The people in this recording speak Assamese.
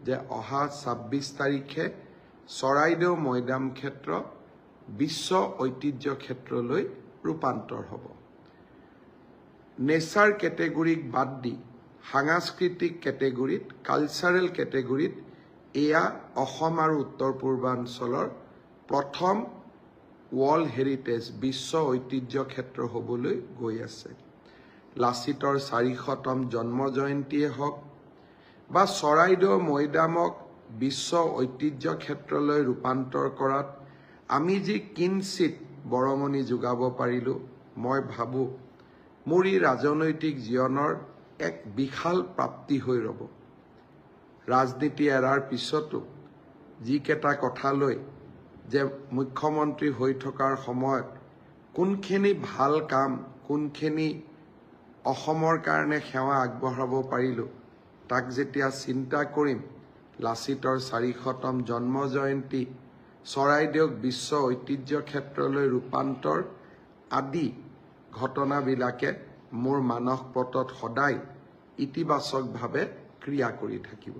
যে অহা ২৬ তাৰিখে চৰাইদেউ মৈদাম ক্ষেত্ৰ বিশ্ব ঐতিহ্য ক্ষেত্ৰলৈ ৰূপান্তৰ হ'ব। নেচাৰ কেটেগৰীক বাদ দি সাংস্কৃতিক কেটেগৰীত, কালচাৰেল কেটেগৰীত এয়া অসম আৰু উত্তৰ পূৰ্বাঞ্চলৰ প্ৰথম ৱৰ্ল্ড হেৰিটেজ বিশ্ব ঐতিহ্য ক্ষেত্ৰ হ'বলৈ গৈ আছে। লাচিতৰ ৪০০তম জন্ম জয়ন্তীয়ে হওক বা চৰাইদেউ মৈদামক বিশ্ব ঐতিহ্য ক্ষেত্ৰলৈ ৰূপান্তৰ কৰাত আমি যি কিঞ্চিত বৰঙণি যোগাব পাৰিলোঁ, মই ভাবোঁ মোৰ এই ৰাজনৈতিক জীৱনৰ এক বিশাল প্ৰাপ্তি হৈ ৰ'ব। ৰাজনীতি এৰাৰ পিছতো যিকেইটা কথা লৈ যে মুখ্যমন্ত্ৰী হৈ থকাৰ সময়ত কোনখিনি ভাল কাম, কোনখিনি অসমৰ কাৰণে সেৱা আগবঢ়াব পাৰিলোঁ, তাক যেতিয়া চিন্তা কৰিম, লাচিতৰ ৪০০তম জন্ম জয়ন্তী, চৰাইদেউক বিশ্ব ঐতিহ্য ক্ষেত্ৰলৈ ৰূপান্তৰ আদি ঘটনাবিলাকে মোৰ মানস পটত সদায় ইতিবাচকভাৱে ক্ৰিয়া কৰি থাকিব।